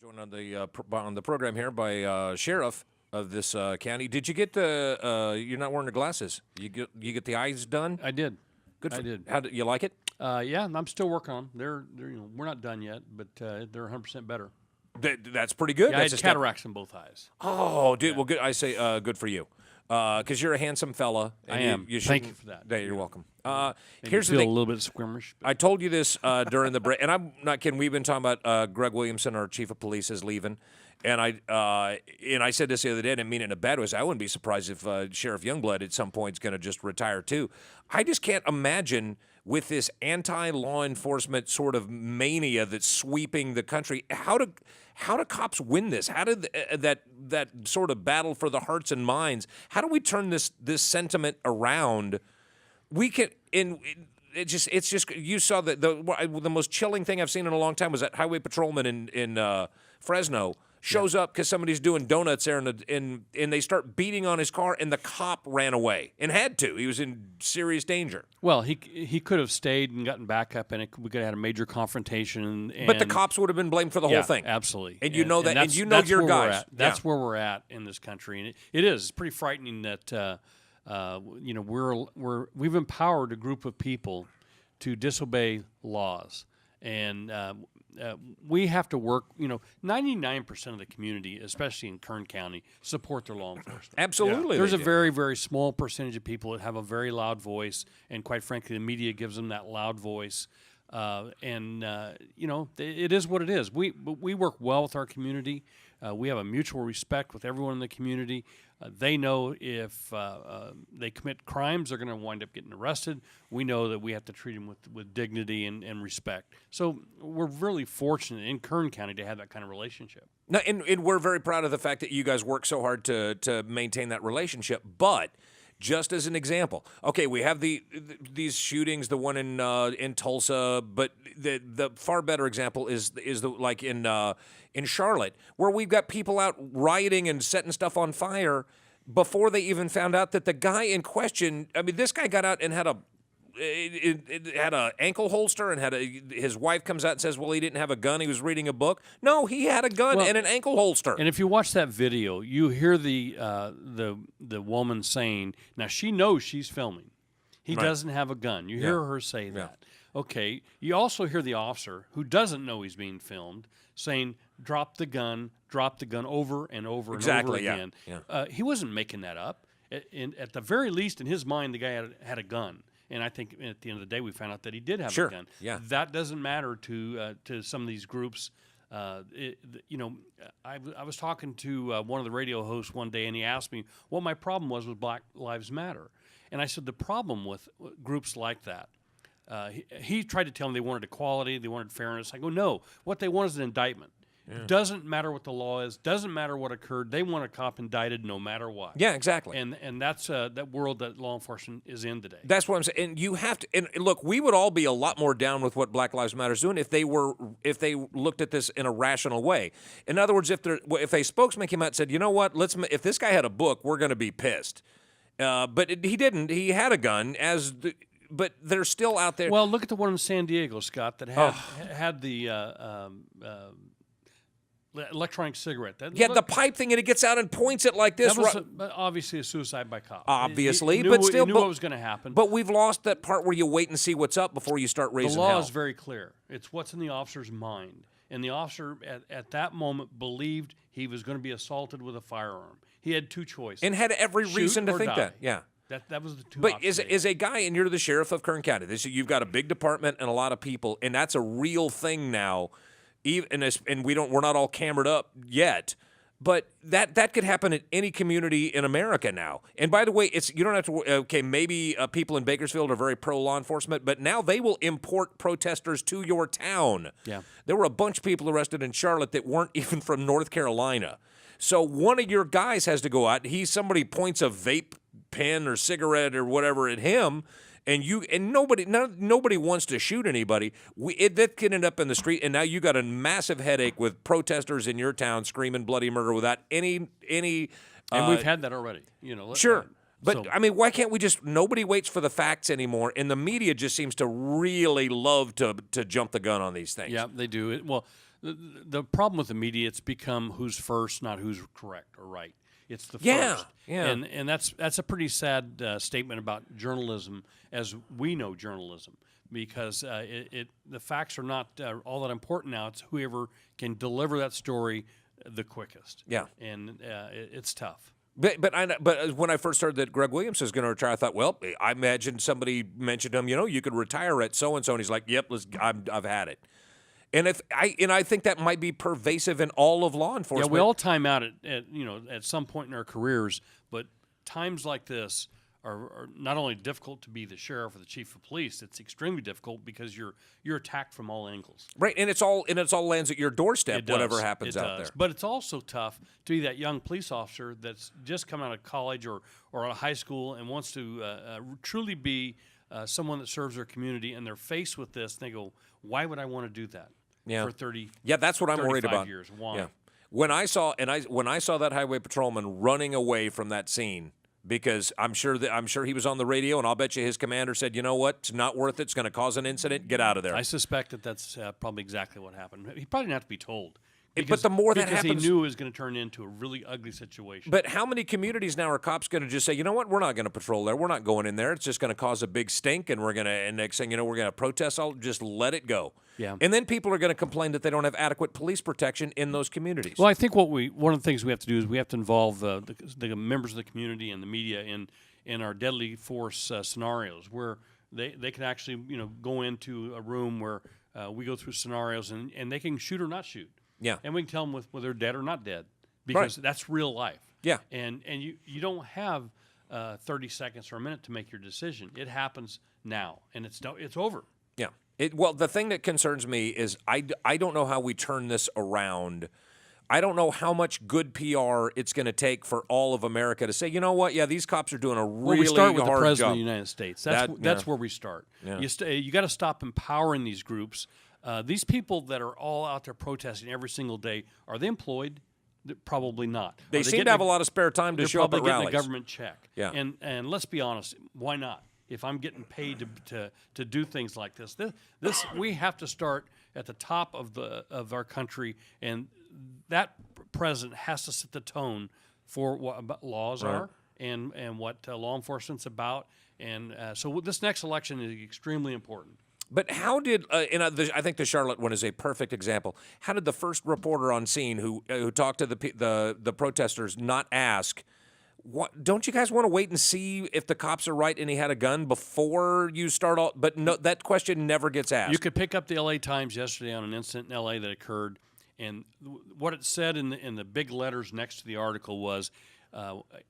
Joined on the program here by sheriff of this county. Did you get the? You're not wearing the glasses. You get the eyes done. I did. Good. I did. How did you like it? Yeah, I'm still working on them. They're we're not done yet, but they're 100% better. That's pretty good. Yeah, That's I had cataracts in both eyes. Oh, dude. Yeah. Well, good. I say good for you. Because you're a handsome fella. And I am. Thank you for that. You're welcome. Here's the thing. A little bit squirmish. I told you this during the break, and I'm not kidding. We've been talking about Greg Williamson, our chief of police, is leaving, and I said this the other day. I didn't mean it in a bad way. I wouldn't be surprised if Sheriff Youngblood at some point is going to just retire too. I just can't imagine with this anti-law enforcement sort of mania that's sweeping the country. How do cops win this? How did that sort of battle for the hearts and minds? How do we turn this sentiment around? We can it's just you saw the most chilling thing I've seen in a long time was that highway patrolman in Fresno shows up because somebody's doing donuts there, and they start beating on his car, and the cop ran away and had to. He was in serious danger. Well, he could have stayed and gotten back up, and we could have had a major confrontation. But the cops would have been blamed for the whole thing. Absolutely. And you know that, and you know your guys. That's where we're at in this country, and it is. It's pretty frightening that we've empowered a group of people to disobey laws, and we have to work. 99% of the community, especially in Kern County, support their law enforcement. Absolutely, there's a very, very small percentage of people that have a very loud voice, and quite frankly, the media gives them that loud voice. It is what it is. We work well with our community. We have a mutual respect with everyone in the community. They know if they commit crimes, they're going to wind up getting arrested. We know that we have to treat them with dignity and respect. So we're really fortunate in Kern County to have that kind of relationship. No, and we're very proud of the fact that you guys work so hard to maintain that relationship. But just as an example, okay, we have these shootings, the one in Tulsa, but the far better example is like in Charlotte, where we've got people out rioting and setting stuff on fire before they even found out that the guy in question. I mean, this guy got out and had a ankle holster, and his wife comes out and says, well, he didn't have a gun, he was reading a book. No, he had a gun and an ankle holster. And if you watch that video, you hear the woman saying, now she knows she's filming. He doesn't have a gun. You hear her say that. Okay. You also hear the officer, who doesn't know he's being filmed, saying, drop the gun over and over and over again. Yeah. He wasn't making that up. At the very least, in his mind, the guy had a gun. And I think at the end of the day, we found out that he did have a gun. Yeah. That doesn't matter to some of these groups. I was talking to one of the radio hosts one day, and he asked me what my problem was with Black Lives Matter. And I said the problem with groups like that, he tried to tell me they wanted equality, they wanted fairness. I go, no, what they want is an indictment. Yeah. Doesn't matter what the law is. Doesn't matter what occurred. They want a cop indicted no matter what. Yeah, exactly. And that's that world that law enforcement is in today. That's what I'm saying. And you have to. And look, we would all be a lot more down with what Black Lives Matter is doing if they looked at this in a rational way. In other words, if a spokesman came out and said, you know what, if this guy had a book, we're going to be pissed. But he didn't. He had a gun but they're still out there. Well, look at the one in San Diego, Scott, that had the electronic cigarette. The pipe thing, and it gets out and points it like this. That was obviously a suicide by cop. Obviously, he knew, but still, he knew what was going to happen. But we've lost that part where you wait and see what's up before you start raising hell. The law is very clear. It's what's in the officer's mind, and the officer at that moment believed he was going to be assaulted with a firearm. He had two choices, and had every reason to think die. that. Yeah. That was the two But options. as a guy, and you're the sheriff of Kern County, you've got a big department and a lot of people, and that's a real thing now. And we're not all camered up yet, but that could happen in any community in America now. And by the way, you don't have to. Okay, maybe people in Bakersfield are very pro law enforcement, but now they will import protesters to your town. Yeah, there were a bunch of people arrested in Charlotte that weren't even from North Carolina. So one of your guys has to go out. Somebody points a vape pen or cigarette or whatever at him, and nobody wants to shoot anybody. That can end up in the street, and now you got a massive headache with protesters in your town screaming bloody murder without any. And we've had that already. Sure. But, I mean, why can't we nobody waits for the facts anymore, and the media just seems to really love to jump the gun on these things. Yeah, they do. Well, the problem with the media, it's become who's first, not who's correct or right. It's the first. Yeah. And that's a pretty sad statement about journalism as we know journalism, because the facts are not all that important now. It's whoever can deliver that story the quickest. Yeah. And it's tough. But when I first heard that Greg Williams was going to retire, I thought, well, I imagined somebody mentioned him. You could retire at so and so, and he's like, "Yep, I've had it." And I think that might be pervasive in all of law enforcement. Yeah, we all time out at some point in our careers, but times like this are not only difficult to be the sheriff or the chief of police. It's extremely difficult because you're attacked from all angles. Right, and it's all lands at your doorstep. Whatever happens out there. But it's also tough to be that young police officer that's just come out of college or out of high school and wants to truly be someone that serves their community, and they're faced with this. And they go, "Why would I want to do that?" Yeah. For 30. Yeah, that's what I'm worried about. Years. Why? Yeah. When I saw that highway patrolman running away from that scene, because I'm sure he was on the radio, and I'll bet you his commander said, "You know what? It's not worth it. It's going to cause an incident. Get out of there." I suspect that's probably exactly what happened. He probably didn't have to be told. But the more that happens, because he knew it was going to turn into a really ugly situation. But how many communities now are cops going to just say, "You know what? We're not going to patrol there. We're not going in there. It's just going to cause a big stink, and next thing you know, we're going to protest. I'll just let it go." Yeah. And then people are going to complain that they don't have adequate police protection in those communities. Well, I think one of the things we have to do is we have to involve the members of the community and the media in our deadly force scenarios, where they can actually go into a room where we go through scenarios and they can shoot or not shoot. Yeah. And we can tell them whether they're dead or not dead, because that's real life. Yeah. And you don't have 30 seconds or a minute to make your decision. It happens now, and it's over. Yeah. Well, the thing that concerns me is I don't know how we turn this around. I don't know how much good PR it's going to take for all of America to say, "You know what? Yeah, these cops are doing a really hard job." We start with the President of the United States. That's where we start. Yeah. You got to stop empowering these groups. These people that are all out there protesting every single day, are they employed? Probably not. They seem to have a lot of spare time to show up at rallies. They're probably getting a government check. Yeah. And let's be honest, why not? If I'm getting paid to do things like this, we have to start at the top of our country, and that president has to set the tone for what laws are and what law enforcement's about. And so this next election is extremely important. But how did I think the Charlotte one is a perfect example. How did the first reporter on scene who talked to the protesters not ask, "What? Don't you guys want to wait and see if the cops are right and he had a gun before you start all?" But no, that question never gets asked. You could pick up the L.A. Times yesterday on an incident in L.A. that occurred, and what it said in the big letters next to the article was,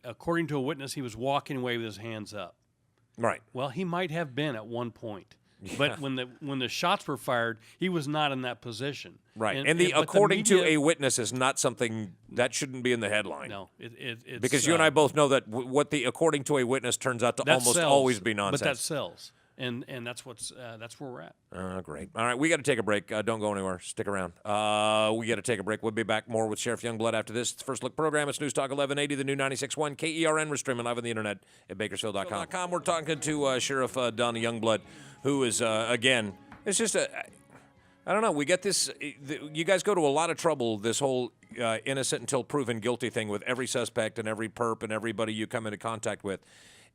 according to a witness, he was walking away with his hands up. Right. Well, he might have been at one point. Yeah. But when the shots were fired, he was not in that position. Right, and according to a witness is not something that shouldn't be in the headline. No, it's because you and I both know that what the according to a witness turns out to almost always be nonsense. But that sells, and that's where we're at. Great. All right, we got to take a break. Don't go anywhere. Stick around. We got to take a break. We'll be back more with Sheriff Youngblood after this. It's the First Look program. It's News Talk 1180, the new 96.1 KERN. We're streaming live on the internet at Bakersfield.com. We're talking to Sheriff Donny Youngblood, who is, again, it's just I don't know. We get this, you guys go to a lot of trouble, this whole innocent until proven guilty thing with every suspect and every perp and everybody you come into contact with.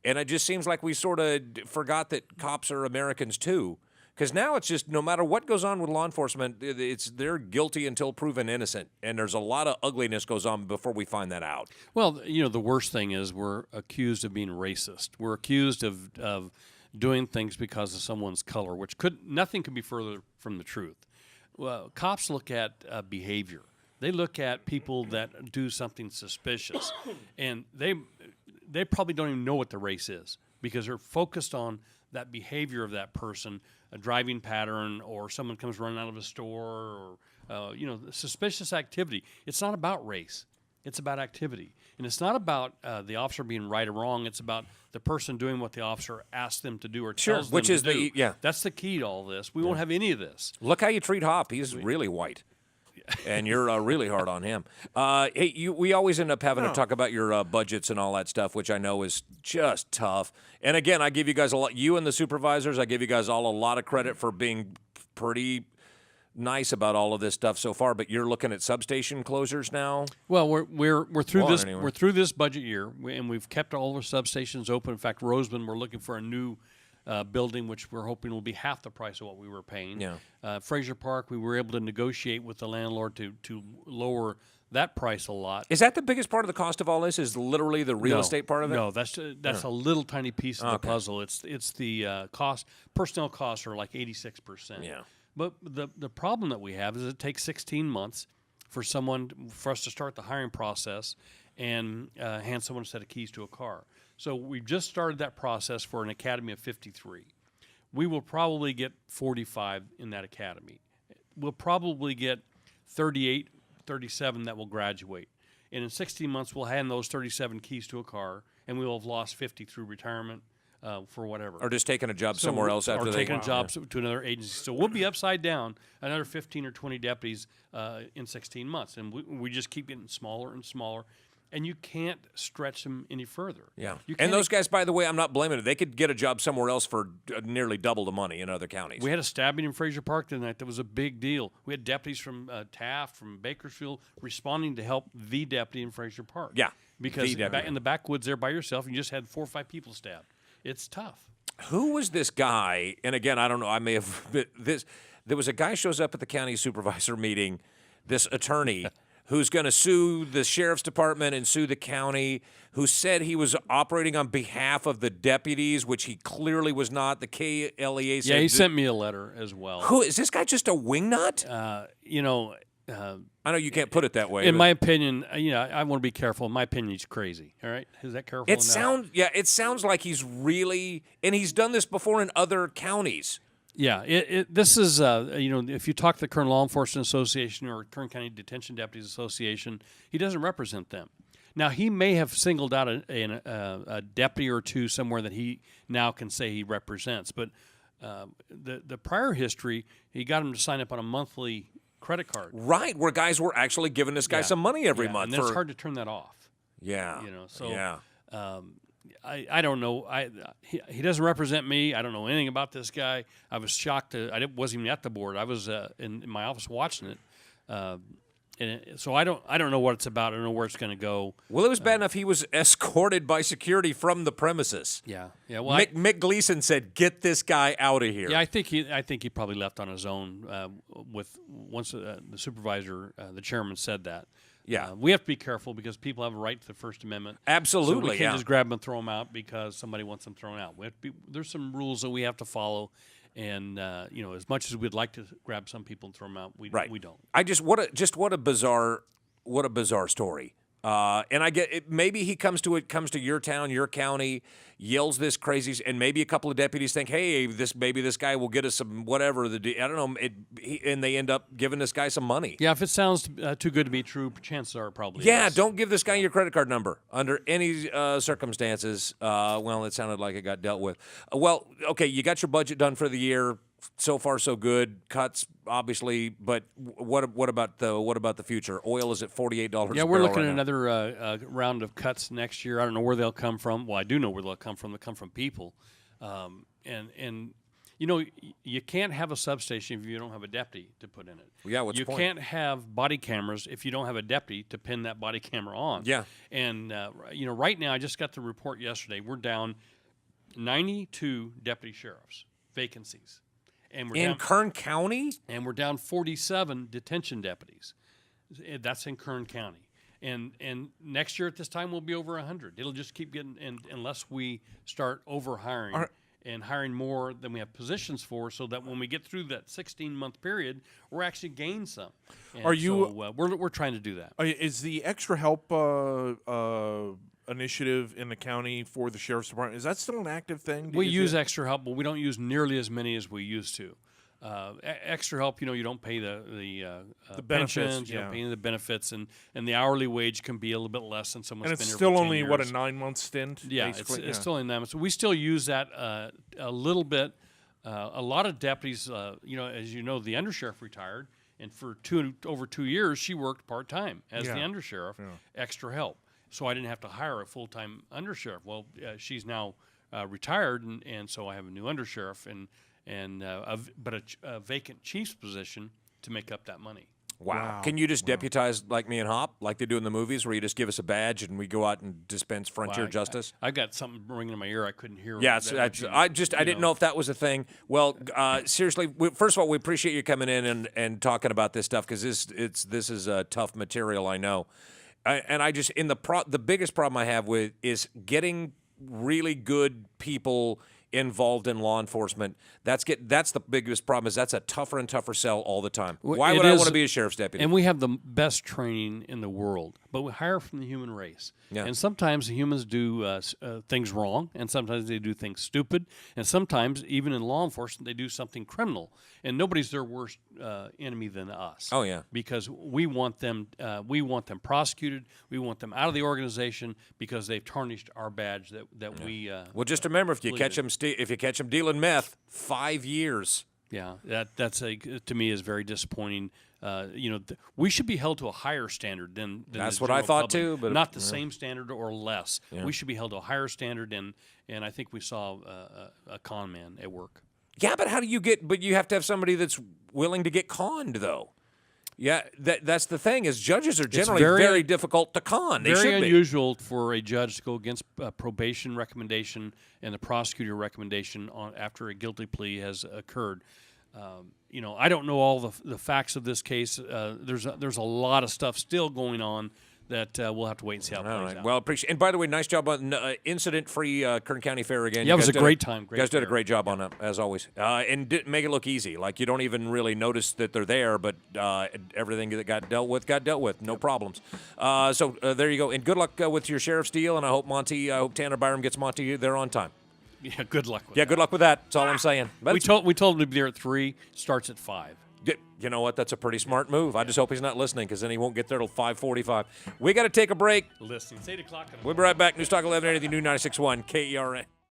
And it just seems like we sort of forgot that cops are Americans too. Because now it's just no matter what goes on with law enforcement, they're guilty until proven innocent. And there's a lot of ugliness goes on before we find that out. Well, the worst thing is we're accused of being racist. We're accused of doing things because of someone's color, which nothing could be further from the truth. Well, cops look at behavior. They look at people that do something suspicious, and they probably don't even know what the race is because they're focused on that behavior of that person, a driving pattern, or someone comes running out of a store, or suspicious activity. It's not about race. It's about activity. And it's not about the officer being right or wrong. It's about the person doing what the officer asks them to do or tells them to do. That's the key to all this. We won't have any of this. Look how you treat Hop. He's really white. And you're really hard on him. Hey, we always end up having to talk about your budgets and all that stuff, which I know is just tough. And again, I give you guys a lot. You and the supervisors, I give you guys all a lot of credit for being pretty nice about all of this stuff so far, but you're looking at substation closures now. Well, we're through this. Anyway. We're through this budget year, and we've kept all our substations open. In fact, Roseman, we're looking for a new building, which we're hoping will be half the price of what we were paying. Yeah. Fraser Park, we were able to negotiate with the landlord to lower that price a lot. Is that the biggest part of the cost of all this? Is literally the real estate part of it? No, that's a little tiny piece of the puzzle. It's the cost. Personnel costs are like 86%. Yeah. But the problem that we have is it takes 16 months for us to start the hiring process and hand someone a set of keys to a car. So we've just started that process for an academy of 53. We will probably get 45 in that academy. We'll probably get 38, 37 that will graduate. And in 16 months, we'll hand those 37 keys to a car, and we will have lost 50 through retirement for whatever. Or just taking a job somewhere else after or they... taking a job to another agency. So we'll be upside down another 15 or 20 deputies in 16 months. And we just keep getting smaller and smaller. And you can't stretch them any further. Yeah. And those guys, by the way, I'm not blaming them. They could get a job somewhere else for nearly double the money in other counties. We had a stabbing in Fraser Park tonight that was a big deal. We had deputies from Taft, from Bakersfield, responding to help the deputy in Fraser Park. Yeah. Because in the backwoods there by yourself, you just had 4 or 5 people stabbed. It's tough. Who was this guy? And again, I don't know. I may have... There was a guy shows up at the county supervisor meeting, this attorney... who's going to sue the sheriff's department and sue the county, who said he was operating on behalf of the deputies, which he clearly was not. The KLEA said... Yeah, he sent me a letter as well. Who is this guy, just a wingnut? I know you can't put it that way. In my opinion, I want to be careful. In my opinion, he's crazy. All right? Is that careful enough? It sounds like he's really... And he's done this before in other counties. Yeah, this is, if you talk to the Kern Law Enforcement Association or Kern County Detention Deputies Association, he doesn't represent them. Now, he may have singled out a deputy or two somewhere that he now can say he represents, but the prior history, he got him to sign up on a monthly credit card. Right, where guys were actually giving this guy some money every month. And it's hard to turn that off. Yeah. I don't know. He doesn't represent me. I don't know anything about this guy. I was shocked. I wasn't even at the board. I was in my office watching it. So I don't know what it's about. I don't know where it's going to go. Well, it was bad enough he was escorted by security from the premises. Yeah. Well, Mick Gleason said, "Get this guy out of here." Yeah, I think he probably left on his own. Once the supervisor, the chairman, said that. Yeah, we have to be careful because people have a right to the First Amendment. Absolutely, so we can't just grab them and throw them out because somebody wants them thrown out. There's some rules that we have to follow, and as much as we'd like to grab some people and throw them out, we don't. What a bizarre story. And I get it. Maybe he comes to your town, your county, yells this crazy, and maybe a couple of deputies think, hey, maybe this guy will get us some whatever. I don't know. And they end up giving this guy some money. Yeah, if it sounds too good to be true, chances are probably. Yeah, is. Don't give this guy your credit card number under any circumstances. Well, it sounded like it got dealt with. Well, okay, you got your budget done for the year. So far, so good. Cuts, obviously, but what about the future? Oil is at $48. Yeah, we're looking at another round of cuts next year. I don't know where they'll come from. Well, I do know where they'll come from. They come from people, and you can't have a substation if you don't have a deputy to put in it. Yeah, what's the point? You can't have body cameras if you don't have a deputy to pin that body camera on. Yeah, and right now I just got the report yesterday. We're down 92 deputy sheriffs vacancies. And we're in down, Kern County? And we're down 47 detention deputies. That's in Kern County. And next year at this time, we'll be over 100. It'll just keep getting, unless we start over-hiring and hiring more than we have positions for, so that when we get through that 16-month period, we're actually gain some. And we're trying to do that. Is the extra help initiative in the county for the sheriff's department, is that still an active thing? We use extra help, but we don't use nearly as many as we used to. Extra help, you don't pay the pensions, you don't pay the benefits, and the hourly wage can be a little bit less than someone's been here for 10 years. And it's still only, a 9-month stint? Yeah, it's still in them. So we still use that a little bit. A lot of deputies, as you know, the undersheriff retired, and for over 2 years, she worked part-time as the undersheriff, extra help. So I didn't have to hire a full-time undersheriff. Well, she's now retired, and so I have a new undersheriff, but a vacant chief's position to make up that money. Wow. Can you just deputize like me and Hop, like they do in the movies, where you just give us a badge and we go out and dispense frontier justice? I got something ringing in my ear. I couldn't hear. Yeah, I didn't know if that was a thing. Well, seriously, first of all, we appreciate you coming in and talking about this stuff because this is tough material. I know, the biggest problem I have with is getting really good people involved in law enforcement. That's the biggest problem. Is that's a tougher and tougher sell all the time. Why would I want to be a sheriff's deputy? And we have the best training in the world, but we hire from the human race. Yeah. And sometimes humans do things wrong, and sometimes they do things stupid, and sometimes even in law enforcement they do something criminal. And nobody's their worst enemy than us. Oh yeah, because we want them prosecuted. We want them out of the organization because they've tarnished our badge that we. Well, just remember if you catch them dealing meth, 5 years. Yeah, that's to me is very disappointing. We should be held to a higher standard than that's the what I general thought public. too, but not the same standard or less. Yeah. We should be held to a higher standard, and I think we saw a con man at work. Yeah, but how do you get? But you have to have somebody that's willing to get conned, though. Yeah, that's the thing. Is judges are generally very difficult to con. They very should be. unusual for a judge to go against a probation recommendation and the prosecutor recommendation after a guilty plea has occurred. I don't know all the facts of this case. There's a lot of stuff still going on that we'll have to wait and see how it plays out. Well, appreciate. And by the way, nice job on incident-free Kern County Fair again. Yeah, it was a great time. You guys did a great job on that, as always, and didn't make it look easy. Like you don't even really notice that they're there, but everything that got dealt with, no problems. So there you go. And good luck with your sheriff's deal. And I hope Tanner Byram gets Monty there on time. Yeah, good luck with that. Good luck with that. That's all I'm saying. We told him to be there at 3. Starts at 5. You know what? That's a pretty smart move. I just hope he's not listening because then he won't get there till 5:45. We got to take a break. Listening. It's 8 o'clock. We'll be right back. News Talk 1180, the new 96.1 KERN.